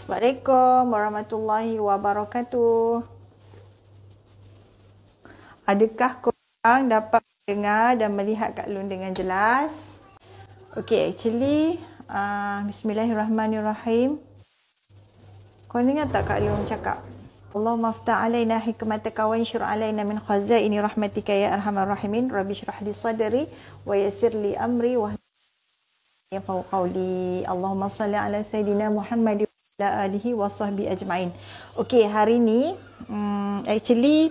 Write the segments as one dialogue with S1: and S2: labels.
S1: Assalamualaikum warahmatullahi wabarakatuh. Adakah korang dapat dengar dan melihat Kak Long dengan jelas? Okay, actually, Bismillahirrahmanirrahim. Korang dengar tak Kak Long cakap? Allahumma aftah alaina hikmataka wa insyur alaina min khazaini rahmatika ya arhamar rahimin. Rabbi syrah li sadri wa yassir li amri wa yafqahu qawli. Allahumma salli ala sayidina Muhammad ala alihi wa sahbihi ajma'in. Okay, hari ni actually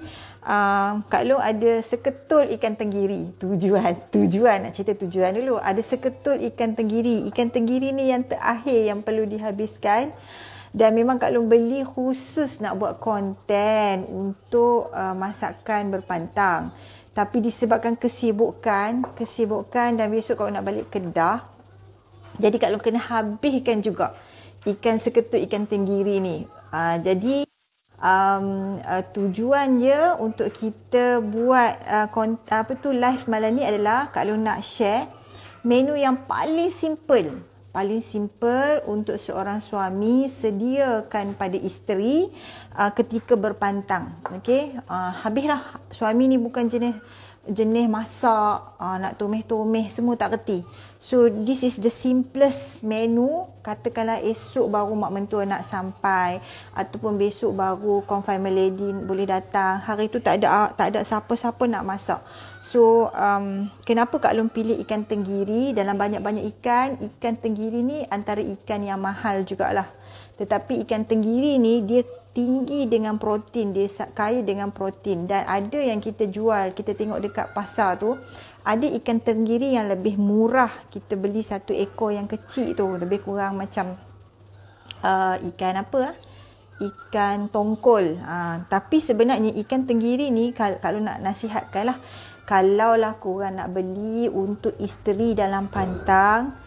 S1: Kak Long ada seketul ikan tenggiri. Tujuan nak cerita tujuan dulu. Ada seketul ikan tenggiri. Ikan tenggiri ni yang terakhir yang perlu dihabiskan. Dan memang Kak Long beli khusus nak buat konten untuk masakan berpantang. Tapi disebabkan kesibukan dan besok Kak Long nak balik Kedah. Jadi Kak Long kena habiskan juga ikan seketul ikan tenggiri ni. Jadi tujuan dia untuk kita buat live malam ni adalah Kak Long nak share menu yang paling simple untuk seorang suami sediakan pada isteri ketika berpantang. Okey, habislah suami ni bukan jenis masak, nak tomeh-tomeh semua tak reti. So this is the simplest menu. Katakanlah esok baru mak mentua nak sampai ataupun besok baru confinement lady boleh datang. Hari tu tak ada siapa-siapa nak masak. So kenapa Kak Long pilih ikan tenggiri dalam banyak-banyak ikan? Ikan tenggiri ni antara ikan yang mahal jugalah. Tetapi ikan tenggiri ni dia tinggi dengan protein, dia kaya dengan protein. Dan ada yang kita jual, kita tengok dekat pasar tu, ada ikan tenggiri yang lebih murah. Kita beli satu ekor yang kecil tu, lebih kurang macam ikan apa? Ikan tongkol. Tapi sebenarnya ikan tenggiri ni kalau nak nasihatkan lah, kalaulah korang nak beli untuk isteri dalam pantang,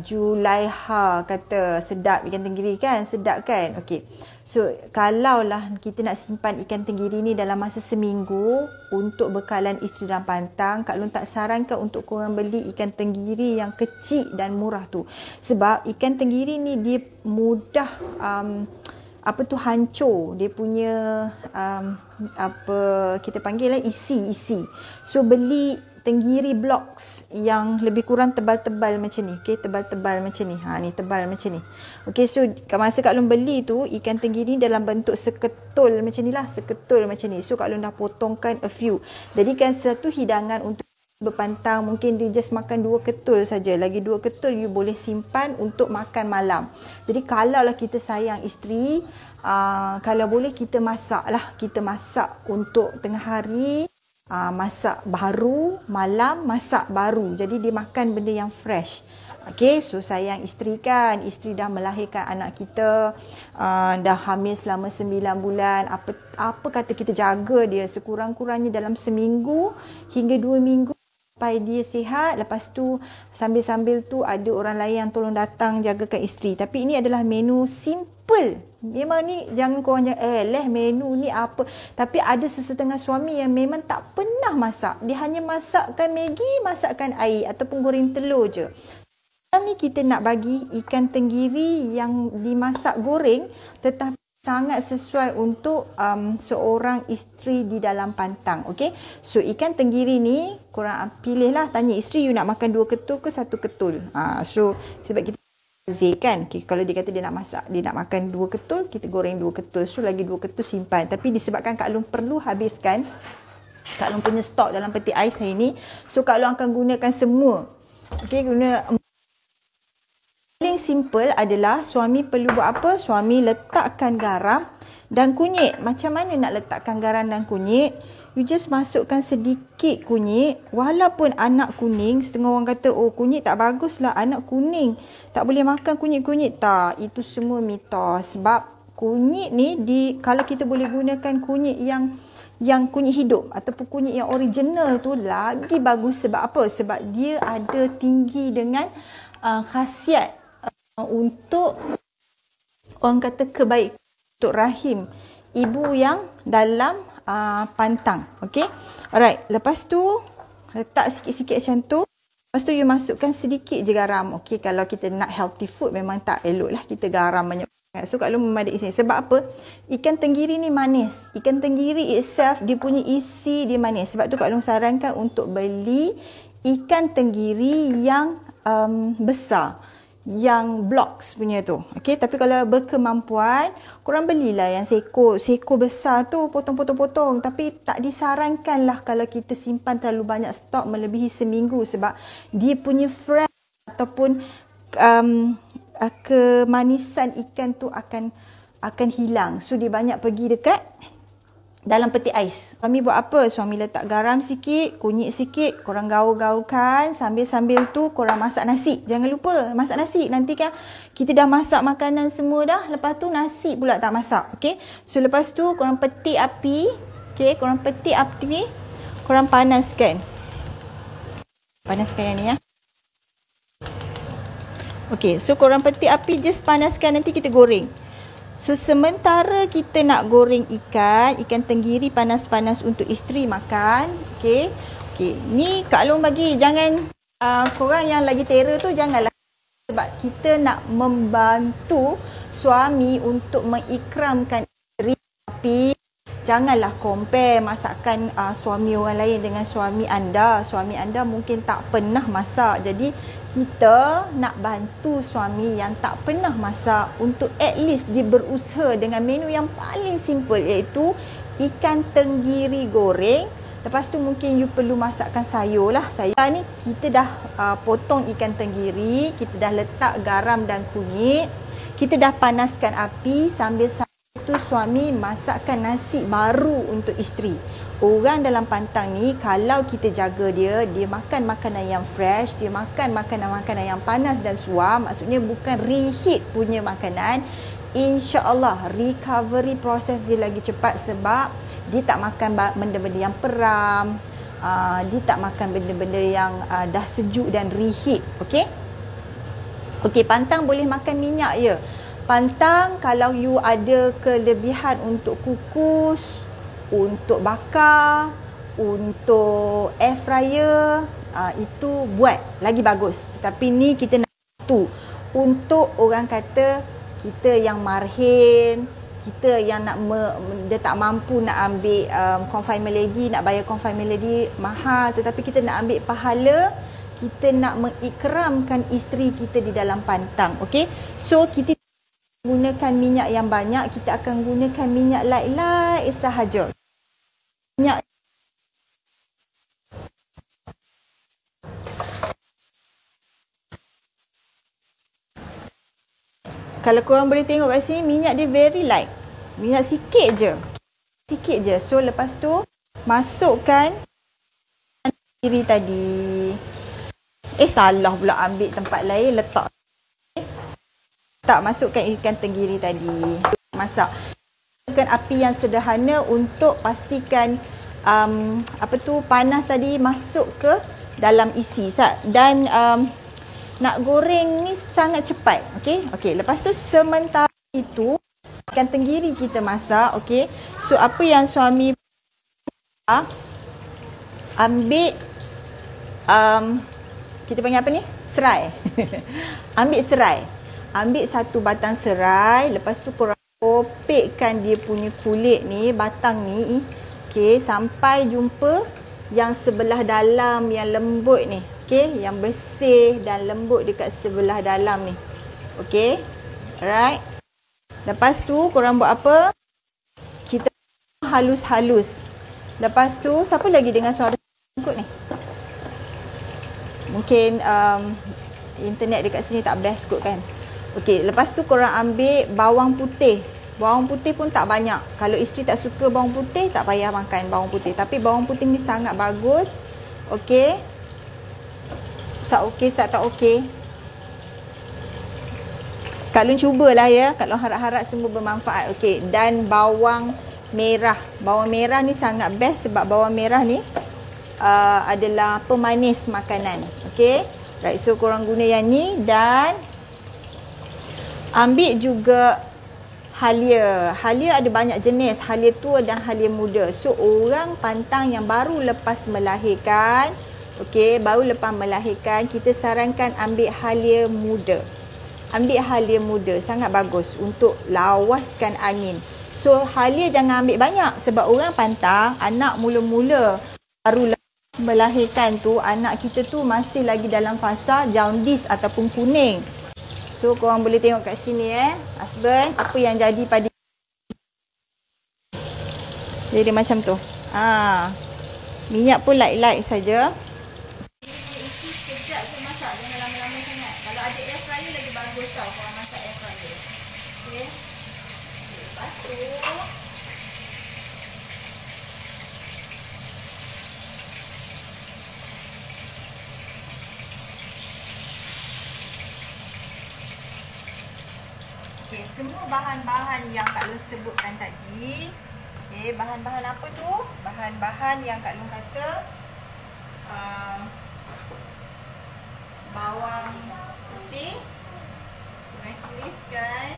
S1: Julaiha kata sedap ikan tenggiri kan, sedap kan? Okey. So kalaulah kita nak simpan ikan tenggiri ni dalam masa seminggu untuk bekalan isteri dalam pantang, Kak Long tak sarankan untuk korang beli ikan tenggiri yang kecil dan murah tu. Sebab ikan tenggiri ni dia mudah hancur. Dia punya kita panggil lah isi. So beli tenggiri blocks yang lebih kurang tebal-tebal macam ni. Okey, tebal-tebal macam ni. Ni tebal macam ni. Okey, so masa Kak Long beli tu, ikan tenggiri dalam bentuk seketul macam ni lah, seketul macam ni. So Kak Long dah potongkan a few. Jadikan satu hidangan untuk berpantang, mungkin dia just makan 2 ketul saja. Lagi 2 ketul you boleh simpan untuk makan malam. Jadi kalaulah kita sayang isteri, kalau boleh kita masak lah. Kita masak untuk tengah hari, masak baru, malam masak baru. Jadi dia makan benda yang fresh. Okay, so sayang isteri kan. Isteri dah melahirkan anak kita, dah hamil selama 9 bulan. Apa kata kita jaga dia sekurang-kurangnya dalam seminggu hingga 2 minggu sampai dia sihat. Lepas tu sambil-sambil tu ada orang lain yang tolong datang jagakan isteri. Tapi ini adalah menu simple. Memang ni jangan korang menu ni apa. Tapi ada sesetengah suami yang memang tak pernah masak. Dia hanya masakkan Maggi, masakkan air ataupun goreng telur je. Sekarang ni kita nak bagi ikan tenggiri yang dimasak goreng tetapi sangat sesuai untuk seorang isteri di dalam pantang. Okay? So ikan tenggiri ni korang pilihlah, tanya isteri you nak makan 2 ketul ke 1 ketul. So sebab kita kan, kalau dia kata dia nak masak, dia nak makan 2 ketul, kita goreng 2 ketul. So lagi 2 ketul simpan. Tapi disebabkan Kak Long perlu habiskan Kak Long punya stok dalam peti ais hari ni, so Kak Long akan gunakan semua. Okay, paling simple adalah suami perlu buat apa? Suami letakkan garam dan kunyit. Macam mana nak letakkan garam dan kunyit? You just masukkan sedikit kunyit. Walaupun anak kuning, setengah orang kata, oh kunyit tak bagus lah, anak kuning tak boleh makan kunyit-kunyit. Tak, itu semua mitos. Sebab kunyit ni, kalau kita boleh gunakan kunyit yang kunyit hidup ataupun kunyit yang original tu lagi bagus. Sebab apa? Sebab dia ada tinggi dengan khasiat untuk orang kata kebaikan untuk rahim ibu yang dalam pantang. Okay, alright. Lepas tu letak sikit-sikit macam tu. Lepas tu you masukkan sedikit je garam. Okay, kalau kita nak healthy food memang tak elok lah kita garam banyak. So Kak Long memadai sini. Sebab apa? Ikan tenggiri ni manis. Ikan tenggiri itself, dia punya isi dia manis. Sebab tu Kak Long sarankan untuk beli ikan tenggiri yang besar. Yang blocks punya tu. Okay? Tapi kalau berkemampuan, korang belilah yang seko besar tu, potong-potong-potong. Tapi tak disarankan lah kalau kita simpan terlalu banyak stok melebihi seminggu. Sebab dia punya fresh ataupun kemanisan ikan tu akan hilang. So dia banyak pergi dekat dalam peti ais. Suami buat apa? Suami letak garam sikit, kunyit sikit, korang gaul-gaulkan, sambil-sambil tu korang masak nasi. Jangan lupa masak nasi. Nanti kan kita dah masak makanan semua dah, lepas tu nasi pula tak masak. Okey. So lepas tu korang peti api. Okey, korang peti api, korang panaskan. Panaskan yang ni ya. Okey, so korang peti api, just panaskan, nanti kita goreng. So sementara kita nak goreng ikan tenggiri panas-panas untuk isteri makan. Okey. Okey, ni Kak Long bagi, jangan korang yang lagi terror tu janganlah, sebab kita nak membantu suami untuk mengikramkan isteri. Tapi janganlah compare masakan suami orang lain dengan suami anda. Suami anda mungkin tak pernah masak. Jadi kita nak bantu suami yang tak pernah masak untuk at least dia berusaha dengan menu yang paling simple, iaitu ikan tenggiri goreng. Lepas tu mungkin you perlu masakkan sayur lah. Sayur ni kita dah potong ikan tenggiri, kita dah letak garam dan kunyit, kita dah panaskan api, sambil tu suami masakkan nasi baru untuk isteri. Orang dalam pantang ni, kalau kita jaga dia makan makanan yang fresh, dia makan makanan-makanan yang panas dan suam, maksudnya bukan reheat punya makanan, insya-Allah recovery proses dia lagi cepat, sebab dia tak makan benda-benda yang peram, dia tak makan benda-benda yang dah sejuk dan reheat. Okey? Okey, pantang boleh makan minyak je. Pantang kalau you ada kelebihan untuk kukus, untuk bakar, untuk air fryer, itu buat lagi bagus. Tapi ni kita nak tu untuk orang kata kita yang marhin, kita yang nak dia tak mampu nak ambil confinement lady, nak bayar confinement lady mahal, tetapi kita nak ambil pahala, kita nak mengikramkan isteri kita di dalam pantang. Okey, so kita gunakan minyak yang banyak, kita akan gunakan minyak light-light sahaja. Minyak kalau korang boleh tengok kat sini, minyak dia very light. Minyak sikit je. Sikit je. So lepas tu masukkan tenggiri tadi. Salah pula ambil tempat lain letak. Tak, masukkan ikan tenggiri tadi. Masak. Masukkan api yang sederhana untuk pastikan panas tadi masuk ke dalam isi. Dan nak goreng ni sangat cepat. Okey. Okey, lepas tu sementara itu ikan tenggiri kita masak, okey. So apa yang suami ambil kita panggil apa ni? Serai. Ambil serai. Ambil satu batang serai, lepas tu korang kopekkan dia punya kulit ni, batang ni, okey, sampai jumpa yang sebelah dalam yang lembut ni, okey, yang bersih dan lembut dekat sebelah dalam ni. Okey. Alright. Lepas tu korang buat apa? Kita halus-halus. Lepas tu siapa lagi dengar suara ikut ni? Mungkin internet dekat sini tak best kot kan. Okey, lepas tu korang ambil bawang putih. Bawang putih pun tak banyak. Kalau isteri tak suka bawang putih, tak payah makan bawang putih. Tapi bawang putih ni sangat bagus. Okey. Okey, tak okey. Kak Long cubalah ya. Kak Long harap-harap semua bermanfaat. Okey, dan bawang merah. Bawang merah ni sangat best sebab bawang merah ni adalah pemanis makanan. Okey. Right, so korang guna yang ni dan ambil juga halia. Halia ada banyak jenis. Halia tua dan halia muda. So orang pantang yang baru lepas melahirkan, okey, baru lepas melahirkan, kita sarankan ambil halia muda. ambil halia muda, sangat bagus untuk lawaskan angin. So halia jangan ambil banyak sebab orang pantang anak mula-mula baru melahirkan tu, anak kita tu masih lagi dalam fasa jaundice ataupun kuning. So korang boleh tengok kat sini husband, apa yang jadi pada jadi macam tu. Minyak pun light-light saja. Sekejap je masak, jangan lama-lama sangat. Kalau ada air fryer lagi bagus tau korang masak air fryer. Okey. Lepas tu semua bahan-bahan yang Kak Long sebutkan tadi. Bahan-bahan apa tu? Bahan-bahan yang Kak Long kata bawang putih, korang hiriskan.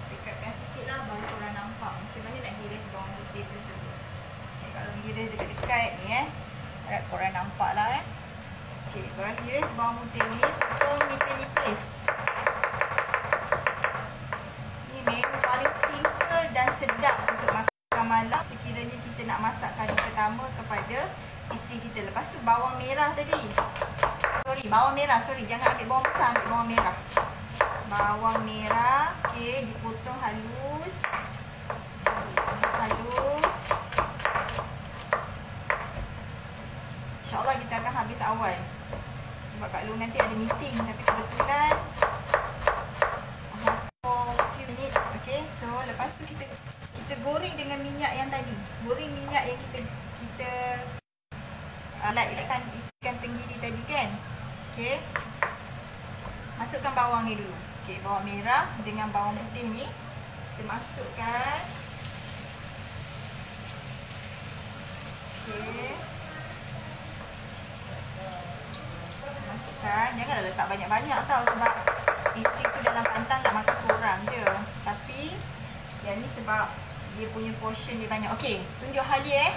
S1: Dekatkan sikit lah baru korang nampak macam mana nak hiris bawang putih tersebut. Kak Long hiris dekat-dekat ni harap korang nampak lah korang hiris bawang putih ni, potong nipis-nipis. Ni menu paling simple dan sedap untuk makan malam sekiranya kita nak masak kali pertama kepada isteri kita. Lepas tu bawang merah tadi. Bawang merah, jangan ambil bawang besar, ambil bawang merah. Bawang merah, dipotong halus. InsyaAllah kita akan habis awal. Sebab Kak Long nanti ada meeting, tapi kebetulan for few minutes. So lepas tu kita goreng dengan minyak yang tadi. Goreng minyak yang kita like ikan tenggiri tadi kan. Masukkan bawang ni dulu. Bawang merah dengan bawang putih ni kita masukkan. Masukkan, janganlah letak banyak-banyak tau sebab isteri tu dalam pantang nak makan seorang je. Tapi yang ni sebab dia punya portion dia banyak. Tunjuk halia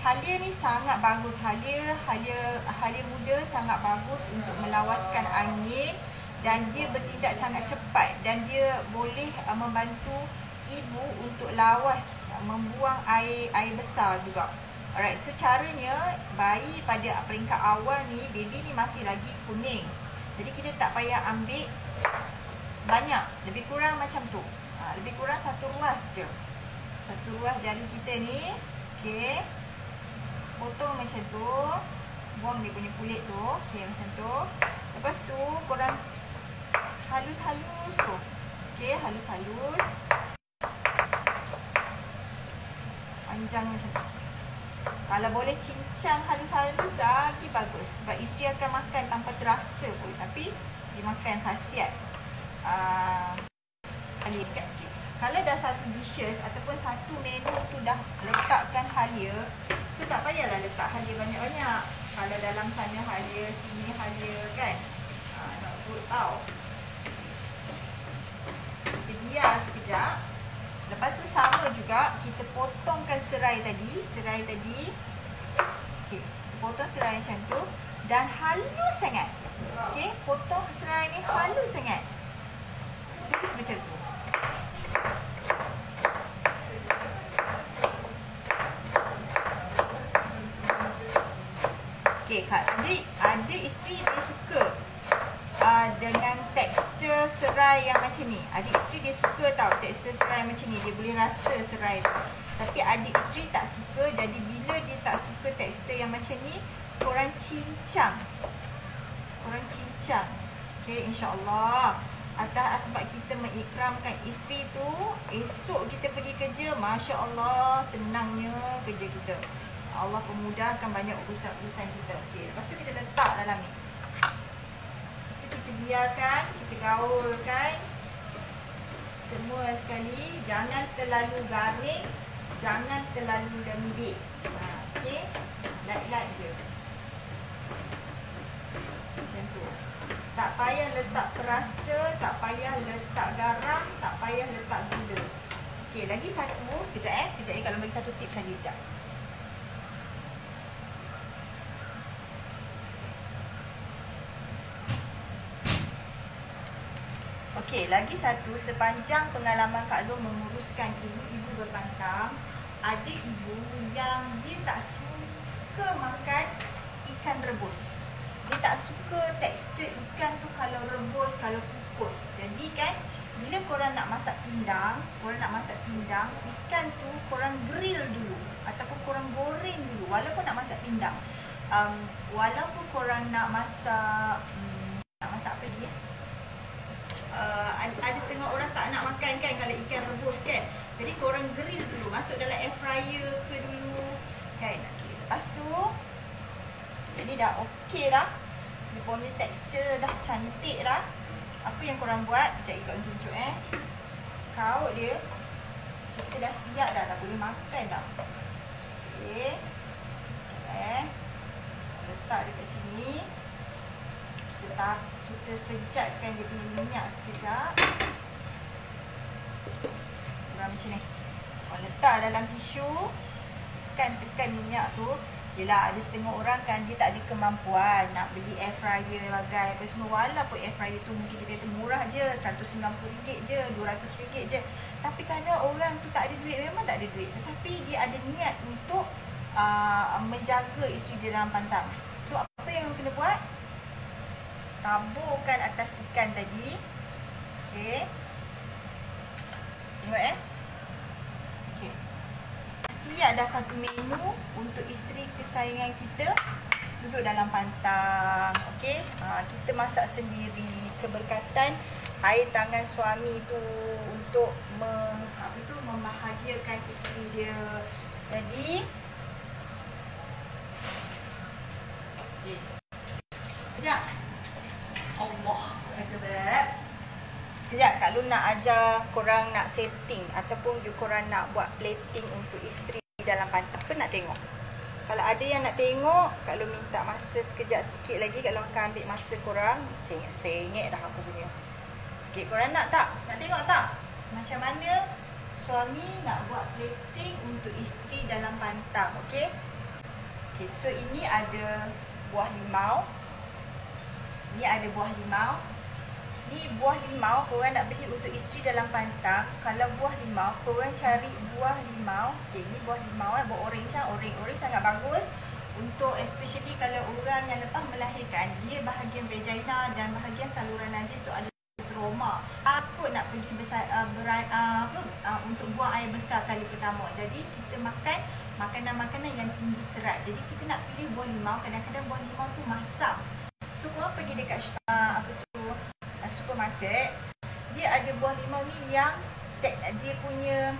S1: Halia ni sangat bagus. Halia muda sangat bagus untuk melawaskan angin dan dia bertindak sangat cepat dan dia boleh membantu ibu untuk lawas, membuang air besar juga. Alright, so caranya bayi pada peringkat awal ni, baby ni masih lagi kuning. Jadi kita tak payah ambil banyak, lebih kurang macam tu. Lebih kurang satu ruas je. Satu ruas jari kita ni. Potong macam tu. Buang dia punya kulit tu. Macam tu. Lepas tu korang halus-halus tu. Halus-halus. Panjang macam tu. Kalau boleh cincang halus-halus lagi bagus. Sebab isteri akan makan tanpa terasa pun. Tapi dia makan khasiat halia. Kalau dah satu dishes ataupun satu menu tu dah letakkan halia, so tak payahlah letak halia banyak-banyak. Kalau dalam sana halia, sini halia kan, nak good tau. Kita biar sekejap. Lepas tu sama juga kita potongkan serai tadi. Potong serai macam tu dan halus sangat. Potong serai ni halus sangat. Terus macam tu. Ada isteri dia suka dengan tekstur serai yang macam ni. Adik isteri dia suka tau tekstur serai macam ni. Dia boleh rasa serai tu. Tapi adik isteri tak suka. Jadi bila dia tak suka tekstur yang macam ni, korang cincang. InsyaAllah. Atas sebab kita mengikramkan isteri tu, esok kita pergi kerja, Masya Allah, senangnya kerja kita. Allah pemudahkan banyak urusan-urusan kita. Lepas tu kita letak dalam ni. Lepas tu kita biarkan, kita gaulkan semua sekali. Jangan terlalu garing, jangan terlalu lembik. Light-light je. Macam tu. Tak payah letak perasa, tak payah letak garam, tak payah letak gula. Lagi satu. Kejap kalau bagi satu tips lagi sekejap. Okey, lagi satu, sepanjang pengalaman Kak Long menguruskan ibu-ibu berpantang, ada ibu yang dia tak suka makan ikan rebus. Dia tak suka tekstur ikan tu kalau rebus, kalau kukus. Jadi kan, bila korang nak masak pindang, ikan tu korang grill dulu ataupun korang goreng dulu walaupun nak masak pindang. Walaupun korang nak masak apa lagi ya? Ada setengah orang tak nak makan kan kalau ikan rebus kan. Jadi korang grill dulu, masuk dalam air fryer ke dulu kan. Okay. Lepas tu jadi dah okey dah. Dia punya tekstur dah cantik dah. Apa yang korang buat? Sekejap ikut tunjuk Kaut dia. So kita dah siap dah boleh makan dah. Okey. Letak dekat sini. Kita sejatkan dia punya minyak sekejap. Kurang macam ni. Letak dalam tisu. Tekan minyak tu. Yelah, ada setengah orang kan dia tak ada kemampuan nak beli air fryer bagai apa semua. Walaupun air fryer tu mungkin dia kata murah je, RM190 je, RM200 je. Tapi kadang orang tu tak ada duit, memang tak ada duit. Tetapi dia ada niat untuk menjaga isteri dia dalam pantang. So apa yang kena buat? Taburkan atas ikan tadi. Okey. Tengok okey. Siap dah satu menu untuk isteri kesayangan kita duduk dalam pantang. Okey. Kita masak sendiri. Keberkatan air tangan suami tu untuk membahagiakan isteri dia. Jadi sekejap. Allah Akbar. Sekejap, Kak Long nak ajar korang nak setting ataupun korang nak buat plating untuk isteri dalam pantang. Apa nak tengok? Kalau ada yang nak tengok, Kak Long minta masa sekejap sikit lagi. Kak Long akan ambil masa korang. Sengit dah aku punya. Okey, korang nak tak? Nak tengok tak? Macam mana suami nak buat plating untuk isteri dalam pantang. Okey? Okey, so ini ada buah limau. Ni ada buah limau. Ni buah limau korang nak beli untuk isteri dalam pantang. Kalau buah limau, korang cari buah limau. Okay, ni buah limau buah orange. Orange sangat bagus untuk especially kalau orang yang lepas melahirkan, dia bahagian vagina dan bahagian saluran najis tu ada trauma. Takut nak pergi untuk buang air besar kali pertama. Jadi kita makan makanan-makanan yang tinggi serat. Jadi kita nak pilih buah limau. Kadang-kadang buah limau tu masam. So korang pergi dekat supermarket, dia ada buah limau ni yang dia punya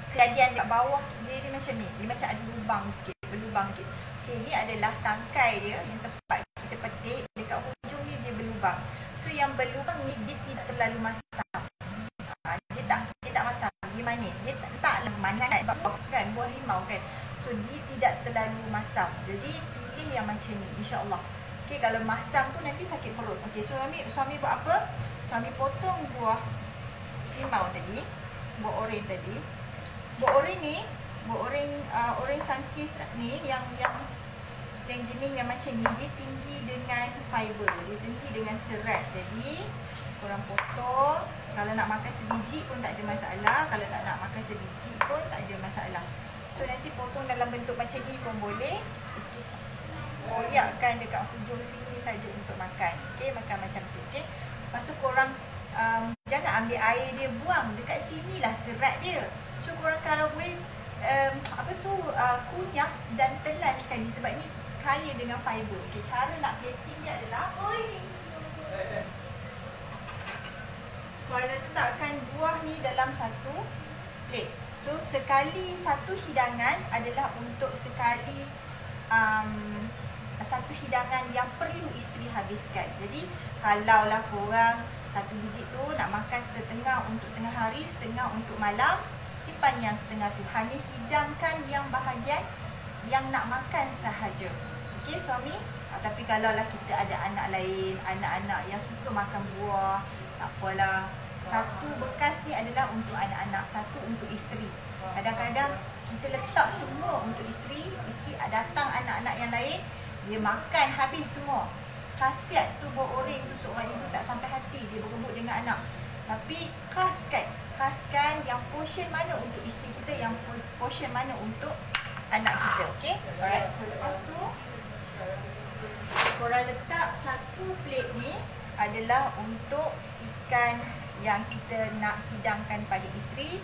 S1: kejadian dekat bawah dia macam ni. Dia macam ada berlubang sikit. Okay, ni adalah tangkai dia yang tempat kita petik. Dekat hujung ni dia berlubang. So yang berlubang ni dia tidak terlalu masam. Dia tak masam. Dia manis. Dia taklah manis kan buah limau kan. So dia tidak terlalu masam. Jadi pilih yang macam ni, insya-Allah. Okey, kalau masam tu nanti sakit perut. Okey, suami buat apa? Suami potong buah limau tadi, buah oren tadi. Buah oren ni, oren sangkis ni yang jenis yang macam ni, dia tinggi dengan fiber, dia tinggi dengan serat. Jadi korang potong. Kalau nak makan sebiji pun tak ada masalah. Kalau tak nak makan sebiji pun tak ada masalah. So nanti potong dalam bentuk macam ni pun boleh. Koyakkan dekat hujung sini saja untuk makan. Okey, makan macam tu. Okey. Lepas tu korang jangan ambil air dia, buang dekat sinilah serat dia. So korang kalau boleh kunyah dan telan sekali sebab ni kaya dengan fiber. Okey, cara nak plating dia adalah korang letakkan buah ni dalam satu plate. So sekali satu hidangan adalah untuk sekali satu hidangan yang perlu isteri habiskan. Jadi kalaulah korang satu biji tu nak makan setengah untuk tengah hari, setengah untuk malam, simpan yang setengah tu. Hanya hidangkan yang bahagian yang nak makan sahaja. Okey suami? Tapi kalaulah kita ada anak lain, anak-anak yang suka makan buah, tak apalah. Satu bekas ni adalah untuk anak-anak, satu untuk isteri. Kadang-kadang kita letak semua untuk isteri datang anak-anak yang lain, dia makan habis semua. Khasiat tu buah oren tu seorang ibu tak sampai hati, dia berebut dengan anak. Tapi khaskan yang portion mana untuk isteri kita, yang portion mana untuk anak kita. Okay, alright. So lepas tu korang letak satu plate ni adalah untuk ikan yang kita nak hidangkan pada isteri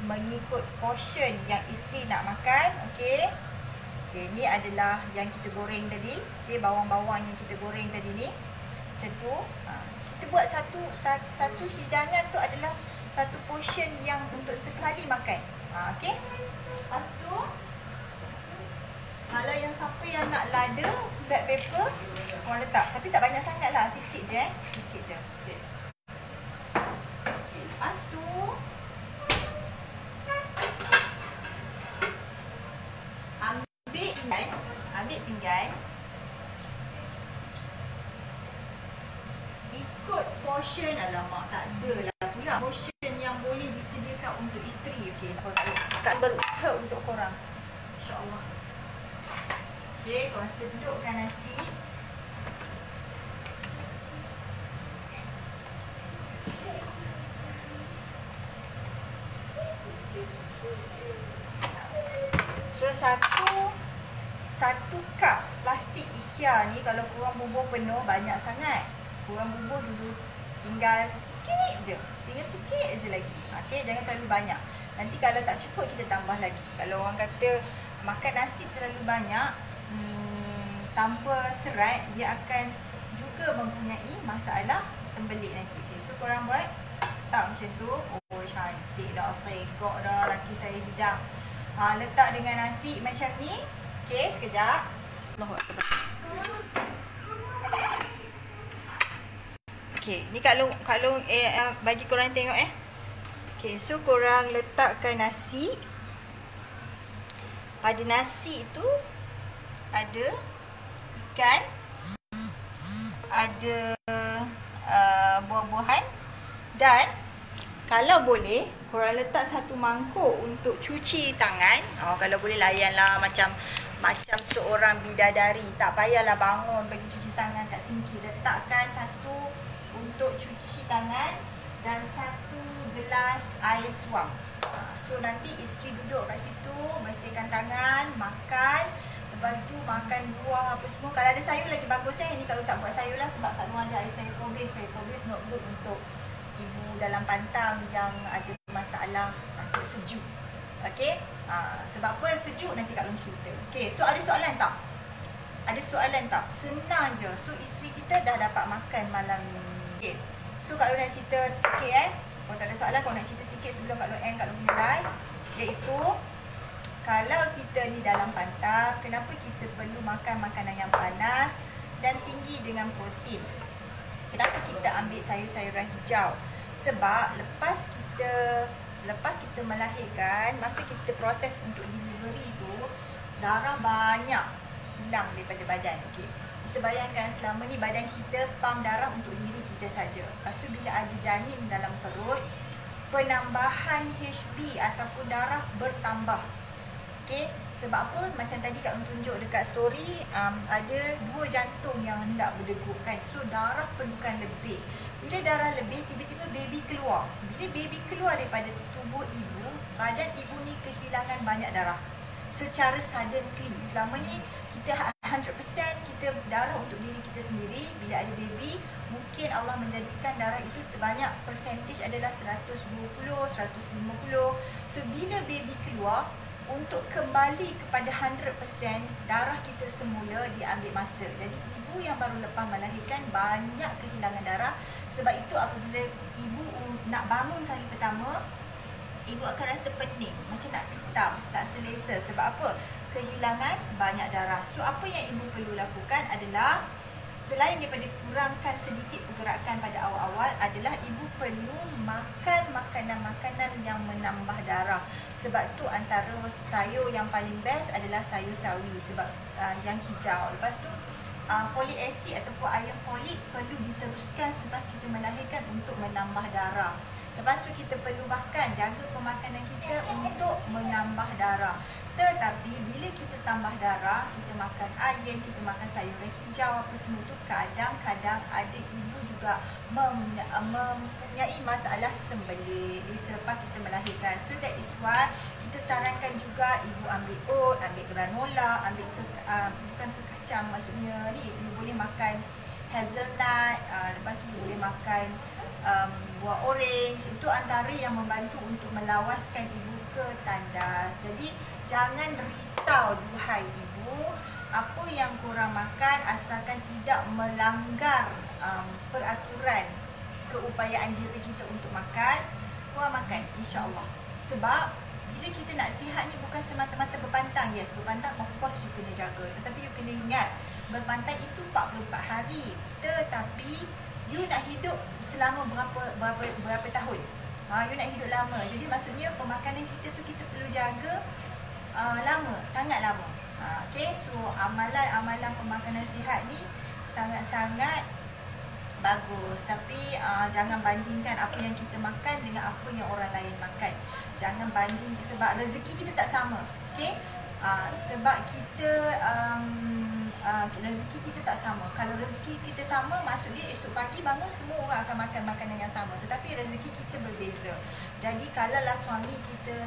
S1: mengikut portion yang isteri nak makan. Okay, ni adalah yang kita goreng tadi. Okay, bawang-bawang yang kita goreng tadi ni macam tu. Kita buat satu hidangan tu adalah satu portion yang untuk sekali makan. Okay, lepas tu kalau yang siapa yang nak lada black pepper, korang letak. Tapi tak banyak sangat lah, sikit je sikit je. Okay. Lepas tu ambil pinggan, ikut portion. Alamak, tak ada lah pula portion yang boleh disediakan untuk isteri. Okay, tak berusaha untuk korang, InsyaAllah. Okay, korang sedukkan nasi. So satu cup plastik IKEA ni kalau korang bubur penuh banyak sangat. Korang bubur dulu tinggal sikit je lagi. Okay, jangan terlalu banyak. Nanti kalau tak cukup kita tambah lagi. Kalau orang kata makan nasi terlalu banyak tanpa serat, dia akan juga mempunyai masalah sembelit nanti. Okay, so korang buat tak macam tu. Oh, cantik dah, segok dah laki saya hidang. Letak dengan nasi macam ni. Okay, sekejap. Okay, ni kalau bagi korang tengok Okay, so korang letakkan nasi. Pada nasi tu ada ikan, ada buah-buahan, dan kalau boleh korang letak satu mangkuk untuk cuci tangan. Kalau boleh layanlah macam seorang bidadari. Tak payahlah bangun bagi cuci tangan kat sinki. Letakkan satu untuk cuci tangan dan satu gelas air suam. So nanti isteri duduk kat situ, bersihkan tangan, makan. Lepas tu makan buah apa semua. Kalau ada sayur lagi bagus Ini kalau tak buat sayur lah, sebab kat luar ada air sayur kobis. Sayur kobis not good untuk ibu dalam pantang yang ada masalah takut sejuk. Okay, sebab apa sejuk nanti Kak Long cerita. Okay, so ada soalan tak? Ada soalan tak? Senang je. So isteri kita dah dapat makan malam ni. Okay, so Kak Long nak cerita sikit Kalau tak ada soalan, kalau nak cerita sikit sebelum Kak Long end Kak Long punya live, iaitu kalau kita ni dalam pantang, kenapa kita perlu makan makanan yang panas dan tinggi dengan protein? Kenapa kita ambil sayur-sayuran hijau? Sebab lepas kita melahirkan, masa kita proses untuk delivery tu, darah banyak hilang daripada badan. Okay, kita bayangkan selama ni badan kita pump darah untuk diri kita saja. Lepas tu bila ada janin dalam perut, penambahan HB ataupun darah bertambah. Okay, sebab apa? Macam tadi Kak tunjuk dekat story, ada 2 jantung yang hendak berdegup kan. So darah perlukan lebih. Bila darah lebih, tiba-tiba baby keluar. Bila baby keluar daripada tubuh ibu, badan ibu ni kehilangan banyak darah secara suddenly. Selama ni kita 100% kita darah untuk diri kita sendiri. Bila ada baby, mungkin Allah menjadikan darah itu sebanyak percentage adalah 120, 150. So bila baby keluar, untuk kembali kepada 100% darah kita semula diambil masa. Jadi ibu yang baru lepas melahirkan banyak kehilangan darah. Sebab itu apabila ibu nak bangun kali pertama, ibu akan rasa pening, macam nak pitam, tak selesa. Sebab apa? Kehilangan banyak darah. So apa yang ibu perlu lakukan adalah, selain daripada kurangkan sedikit pergerakan pada awal-awal, adalah ibu perlu makan makanan-makanan yang menambah darah. Sebab tu antara sayur yang paling best adalah sayur sawi, sebab yang hijau. Lepas tu folic acid ataupun iron folic perlu diteruskan selepas kita melahirkan untuk menambah darah. Lepas tu kita perlu jaga pemakanan kita untuk menambah darah. Tetapi bila kita tambah darah, kita makan iron, kita makan sayuran hijau apa semua tu, kadang-kadang ada ibu juga mempunyai masalah sembelih selepas kita melahirkan. So that is why kita sarankan juga ibu ambil oat, ambil granola, ambil bukan kacang, maksudnya ni ibu boleh makan hazelnut, lepas tu boleh makan buah orange. Itu antara yang membantu untuk melawaskan ibu ke tandas. Jadi jangan risau duhai ibu, apa yang korang makan asalkan tidak melanggar peraturan keupayaan diri kita untuk makan, korang makan insya-Allah. Sebab bila kita nak sihat ni bukan semata-mata berpantang. Yes, berpantang of course you kena jaga, tetapi you kena ingat berpantang itu 44 hari, tetapi you nak hidup selama berapa tahun. You nak hidup lama. Jadi maksudnya pemakanan kita tu kita perlu jaga lama, sangat lama. Okay, so amalan-amalan pemakanan sihat ni sangat-sangat bagus. Tapi jangan bandingkan apa yang kita makan dengan apa yang orang lain makan. Jangan banding, sebab rezeki kita tak sama. Okay, sebab kita rezeki kita tak sama. Kalau rezeki kita sama, maksudnya esok pagi bangun semua orang akan makan makanan yang sama. Tetapi rezeki kita berbeza. Jadi kalaulah suami kita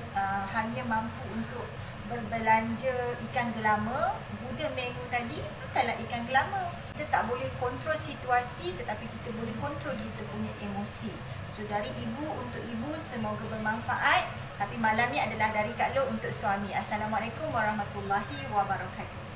S1: hanya mampu untuk berbelanja ikan gelama, Buddha menu tadi, makanlah ikan gelama. Kita tak boleh kontrol situasi, tetapi kita boleh kontrol kita punya emosi. So dari ibu untuk ibu, semoga bermanfaat. Tapi malam ni adalah dari Kak Lo untuk suami. Assalamualaikum warahmatullahi wabarakatuh.